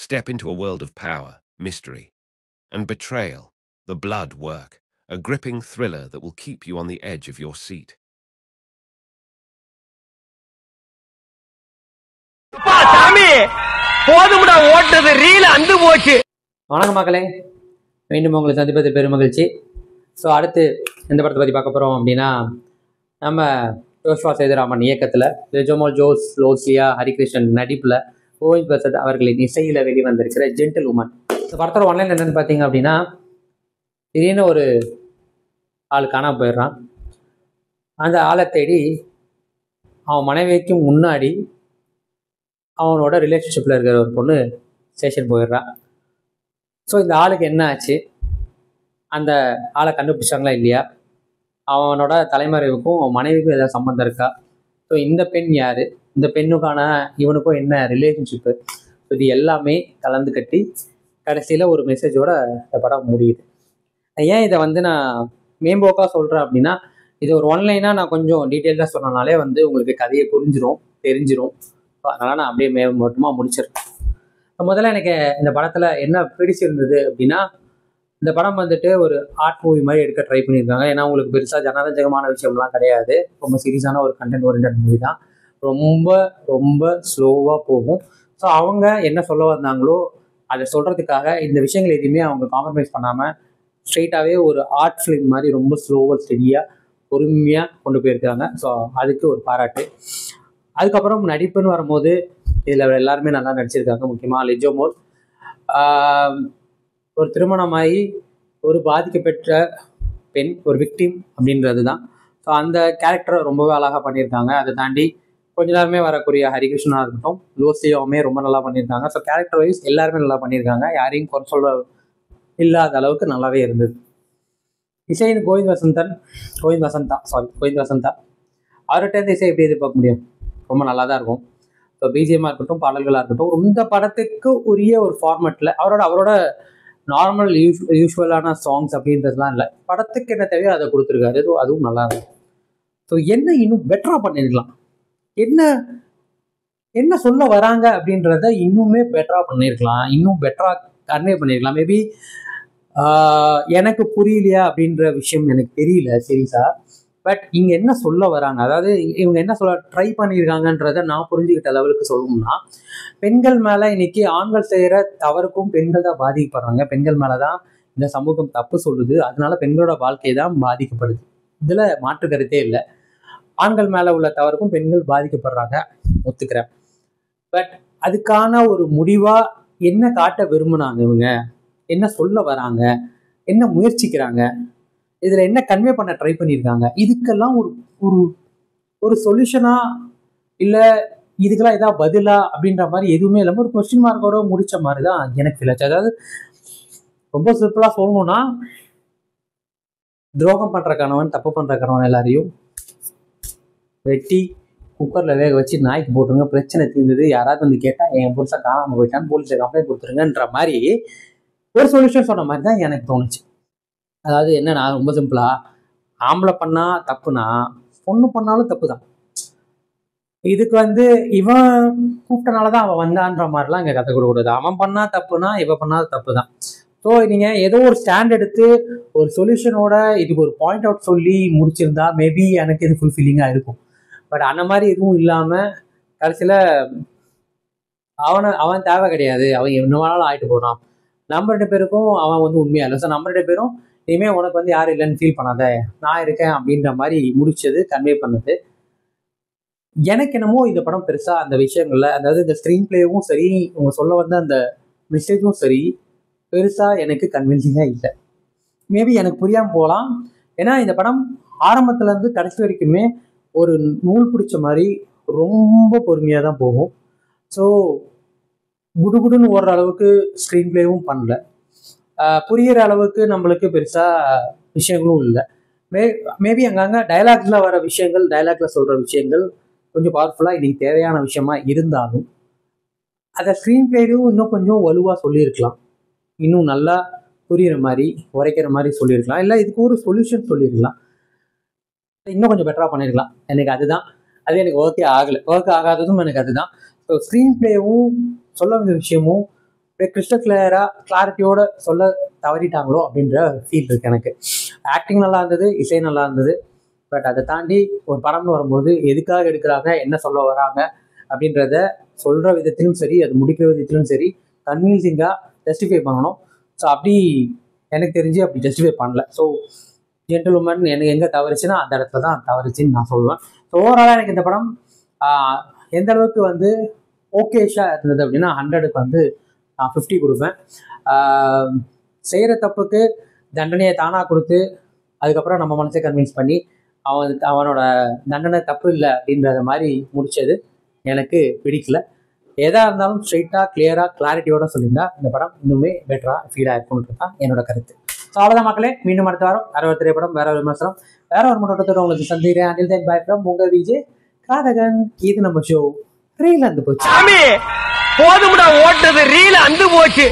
Step into a world of power, mystery, and betrayal, the blood work, a gripping thriller that will keep you on the edge of your seat. வணக்கம் மக்களே, மீண்டும் உங்களை சந்திப்பது பெருமகிழ்ச்சி. So அடுத்து எந்த படத்தை பற்றி பார்க்க போகிறோம் அப்படின்னா, நம்ம ஜோஷ்வா சேதுராமன் இயக்கத்தில் ஜெஜோமல் ஜோஸ் லோசியா ஹரிகிருஷ்ணன் நடிப்பில் கோவிந்த் பிரசாத் அவர்களின் இசையில் வெளிவந்திருக்கிற ஜென்டில் உமன். இந்த படத்தோட ஒன்லைன் என்னென்னு பார்த்தீங்க அப்படின்னா, திடீர்னு ஒரு ஆள் காணாமல் போயிடுறான். அந்த ஆளை தேடி அவன் மனைவிக்கு முன்னாடி அவனோட ரிலேஷன்ஷிப்பில் இருக்கிற ஒரு பொண்ணு ஸ்டேஷன் போயிடுறான். ஸோ இந்த ஆளுக்கு என்ன ஆச்சு, அந்த ஆளை கண்டுபிடிச்சாங்களா இல்லையா, அவனோட தலைமறைவுக்கும் அவன் மனைவிக்கும் ஏதாவது சம்மந்தம் இருக்கா, ஸோ இந்த பெண் யார், இந்த பெண்ணுக்கான இவனுக்கும் என்ன ரிலேஷன்ஷிப்பு, ஸோ இது எல்லாமே கலந்து கட்டி கடைசியில் ஒரு மெசேஜோட இந்த படம் முடியுது. ஏன் இதை நான் மேம்போக்காக சொல்கிறேன் அப்படின்னா, இது ஒரு ஒன்லைனாக நான் கொஞ்சம் டீட்டெயில்டாக சொன்னனாலே உங்களுக்கு கதையை தெரிஞ்சிடும். அதனால் நான் அப்படியே மேம்போட்டமாக முடிச்சிருக்கேன். முதல்ல எனக்கு இந்த படத்தில் என்ன பிடிச்சிருந்தது அப்படின்னா, இந்த படம் ஒரு ஆர்ட் மூவி மாதிரி எடுக்க ட்ரை பண்ணியிருக்காங்க. ஏன்னா உங்களுக்கு பெருசாக ஜனரஞ்சகமான விஷயம்லாம் கிடையாது, ரொம்ப சீரியஸான ஒரு கண்டென்ட் ஓரியன்டட் மூவி தான். ரொம்ப ரொம்ப ஸ்லோவாக போகும். ஸோ அவங்க என்ன சொல்ல வந்தாங்களோ அதை சொல்கிறதுக்காக இந்த விஷயங்கள் எதுவுமே அவங்க காம்ப்ரமைஸ் பண்ணாமல் ஸ்ட்ரெயிட்டாகவே ஒரு ஆர்ட் ஃபிலிம் மாதிரி ரொம்ப ஸ்லோவாக ஸ்டெடியாக பொறுமையாக கொண்டு போயிருக்காங்க. ஸோ அதுக்கு ஒரு பாராட்டு. அதுக்கப்புறம் நடிப்புன்னு வரும்போது இதில் எல்லாருமே நல்லா நடிச்சிருக்காங்க. முக்கியமாக லிஜோமோல் ஒரு திருமணமாகி ஒரு பாதிக்கப்பட்ட பெண், ஒரு விக்டிம் அப்படின்றது தான். ஸோ அந்த கேரக்டரை ரொம்பவே அழகாக பண்ணியிருக்காங்க. அதை தாண்டி கொஞ்ச நேரமே வரக்கூடிய ஹரிகிருஷ்ணனாக இருக்கட்டும், லோசியாவுமே ரொம்ப நல்லா பண்ணியிருக்காங்க. ஸோ கேரக்டர் வைஸ் எல்லாருமே நல்லா பண்ணியிருக்காங்க. யாரையும் குறை சொல்ல இல்லாத அளவுக்கு நல்லாவே இருந்தது. இசையின் கோவிந்த் வசந்தா அவர்கிட்ட இருந்து இசை எப்படி எதிர்பார்க்க முடியும், ரொம்ப நல்லா தான் இருக்கும். ஸோ பிஜிஎம்மாக இருக்கட்டும், பாடல்களாக இருக்கட்டும், இந்த படத்துக்கு உரிய ஒரு ஃபார்மேட்டில் அவரோட நார்மல் யூஸ்வலான சாங்ஸ் அப்படின்றதுலாம் இல்லை, படத்துக்கு என்ன தேவையோ அதை கொடுத்துருக்காரு. அதுவும் நல்லா இருக்கும். ஸோ என்ன இன்னும் பெட்டராக பண்ணியிருக்கலாம், என்ன சொல்ல வராங்க அப்படின்றத இன்னுமே பெட்டராக பண்ணியிருக்கலாம், இன்னும் பெட்டராக கன்வே பண்ணியிருக்கலாம். மேபி எனக்கு புரியலையா அப்படின்ற விஷயம் எனக்கு தெரியல சீரியஸாக. பட் இங்கே என்ன சொல்ல வராங்க, அதாவது இவங்க என்ன சொல்ல ட்ரை பண்ணியிருக்காங்கன்றத நான் புரிஞ்சுக்கிட்ட லெவலுக்கு சொல்லணும்னா, பெண்கள் மேலே இன்னைக்கு ஆண்கள் செய்கிற தவறுக்கும் பெண்கள் தான் பாதிக்கப்படுறாங்க. பெண்கள் மேலே தான் இந்த சமூகம் தப்பு சொல்லுது. அதனால பெண்களோட வாழ்க்கை தான் பாதிக்கப்படுது. இதில் மாற்று கருத்தே இல்லை. ஆண்கள் மேலே உள்ள தவறுக்கும் பெண்கள் பாதிக்கப்படுறாங்க, ஒத்துக்கிறேன். பட் அதுக்கான ஒரு முடிவாக என்ன காட்ட விரும்புனாங்க, இவங்க என்ன சொல்ல வராங்க, என்ன முயற்சிக்கிறாங்க, இதில் என்ன கன்வே பண்ண ட்ரை பண்ணியிருக்காங்க, இதுக்கெல்லாம் ஒரு ஒரு சொல்யூஷனா இல்லை இதுக்கெல்லாம் ஏதாவது பதிலா அப்படின்ற மாதிரி எதுவுமே இல்லாமல் ஒரு கொஸ்டின் மார்க்கோட முடிச்ச மாதிரி தான் எனக்கு ஃபீல் ஆச்சு. அதாவது ரொம்ப சிம்பிளாக சொல்லணும்னா, துரோகம் பண்ணுற கணவன், தப்பு பண்ணுற கணவன் எல்லாரையும் வெட்டி குக்கரில் வேக வச்சு நாய்க்கு போட்டுருங்க, பிரச்சனை தீர்ந்தது. யாராவது கேட்டால் என் புதுசாக காணாமல் போயிட்டான்னு போலீஸை கம்ப்ளைண்ட் கொடுத்துருங்கன்ற மாதிரி ஒரு சொல்யூஷன் சொன்ன மாதிரி தான் எனக்கு தோணுச்சு. அதாவது என்னன்னா, ரொம்ப சிம்பிளா, ஆம்பளை பண்ணா தப்புனா பொண்ணு பண்ணாலும் தப்பு தான். இதுக்கு இவன் கூப்பிட்டனால தான் அவன் வந்தான்ற மாதிரிலாம் இங்கே கற்றுக் கொடுக்கூடாது. அவன் பண்ணா தப்புனா இவன் பண்ணாத தப்பு தான். ஸோ நீங்கள் ஏதோ ஒரு ஸ்டாண்ட் எடுத்து ஒரு சொல்யூஷனோட இதுக்கு ஒரு பாயிண்ட் அவுட் சொல்லி முடிச்சிருந்தா மேபி எனக்கு இது ஃபுல்ஃபில்லிங்காக இருக்கும். பட் அந்த மாதிரி எதுவும் இல்லாமல் கடைசியில் அவன் தேவை கிடையாது, அவன் என்ன வேணாலும் ஆகிட்டு போகிறான், நம்ம 2 பேருக்கும் அவன் உண்மையாக இல்லை. ஸோ நம்ம 2 பேரும் இனிமேல் உனக்கு யாரும் இல்லைன்னு ஃபீல் பண்ணாத, நான் இருக்கேன் அப்படின்ற மாதிரி முடிச்சது, கன்வே பண்ணது. எனக்கு என்னமோ இந்த படம் பெருசாக அந்த விஷயங்கள்ல, அதாவது இந்த ஸ்க்ரீன் பிளேவும் சரி, இவங்க சொல்ல வந்த அந்த மெசேஜும் சரி, பெருசாக எனக்கு கன்வின்சிங்காக இல்லை. மேபி எனக்கு புரியாமல் போகலாம். ஏன்னா இந்த படம் ஆரம்பத்துலேருந்து கடைசி வரைக்குமே ஒரு நூல் பிடிச்ச மாதிரி ரொம்ப பொறுமையாக தான் போகும். ஸோ குடுகுடுன்னு ஓடுற அளவுக்கு ஸ்க்ரீன் பிளேவும் பண்ணல, புரிகிற அளவுக்கு நம்மளுக்கு பெருசாக விஷயங்களும் இல்லை. மேபி அங்கங்கே டைலாக்ல வர விஷயங்கள், டைலாக்ல சொல்கிற விஷயங்கள் கொஞ்சம் பவர்ஃபுல்லாக இன்னைக்கு தேவையான விஷயமா இருந்தாலும் அதை ஸ்க்ரீன் பிளேயும் இன்னும் கொஞ்சம் வலுவாக சொல்லியிருக்கலாம், இன்னும் நல்லா புரிகிற மாதிரி உரைக்கிற மாதிரி சொல்லியிருக்கலாம், இல்லை இதுக்கு ஒரு சொல்யூஷன் சொல்லியிருக்கலாம், இன்னும் கொஞ்சம் பெட்டராக பண்ணியிருக்கலாம். எனக்கு அதுதான், அது எனக்கு ஒர்க் ஆகாததும் எனக்கு அதுதான். ஸோ ஸ்க்ரீன் பிளேவும் சொல்ல வந்த விஷயமும் கிறிஸ்டல் கிளாரிட்டியோட சொல்ல தவறிட்டாங்களோ அப்படின்ற ஃபீல் இருக்கு எனக்கு. ஆக்டிங் நல்லா இருந்தது, இசை நல்லா இருந்தது. பட் அதை தாண்டி ஒரு படம்னு வரும்போது எதுக்காக எடுக்கிறாங்க, என்ன சொல்ல வராங்க அப்படின்றத சொல்கிற விதத்திலும் சரி, அது முடிக்கிற விதத்திலும் சரி, கன்வின்சிங்காக ஜஸ்டிஃபை பண்ணணும். ஸோ அப்படி எனக்கு தெரிஞ்சு அப்படி ஜஸ்டிஃபை பண்ணல. ஸோ ஜென்டில்மேன் எனக்கு எங்கே தவறுச்சுன்னா அந்த இடத்துல தான் தவறுச்சுன்னு நான் சொல்லுவேன். ஸோ ஓவராலாக எனக்கு இந்த படம் எந்த அளவுக்கு வந்து ஓகேஷாக இருந்தது அப்படின்னா 100க்கு வந்து நான் 50 கொடுப்பேன். செய்கிற தப்புக்கு தண்டனையை தானாக கொடுத்து அதுக்கப்புறம் நம்ம மனசை கன்வின்ஸ் பண்ணி அவனோட தண்டனை தப்பு இல்லை அப்படின்றத மாதிரி முடித்தது எனக்கு பிடிக்கல. எதாக இருந்தாலும் ஸ்ட்ரெயிட்டாக கிளியராக கிளாரிட்டியோட சொல்லியிருந்தா இந்த படம் இன்னுமே பெட்டராக ஃபீலாக இருக்கும்ன்றது தான் என்னோட கருத்து. ஸோ அவ்வளோதான் மக்களே, மீண்டும் அடுத்த வாரம் வேற ஒரு திரைப்படம், வேற ஒரு விமர்சனம், வேற ஒரு முன்னோட்டத்தோட உங்களுக்கு சந்திக்கிறேன். அண்டில் தென் பை ஃப்ரம் உங்கள் விஜய் காதகன். இது நம்ம ஷோ ரீல் அந்து போச்சு. போதும்டா ஓட்டது, ரீல் அந்து போச்சு.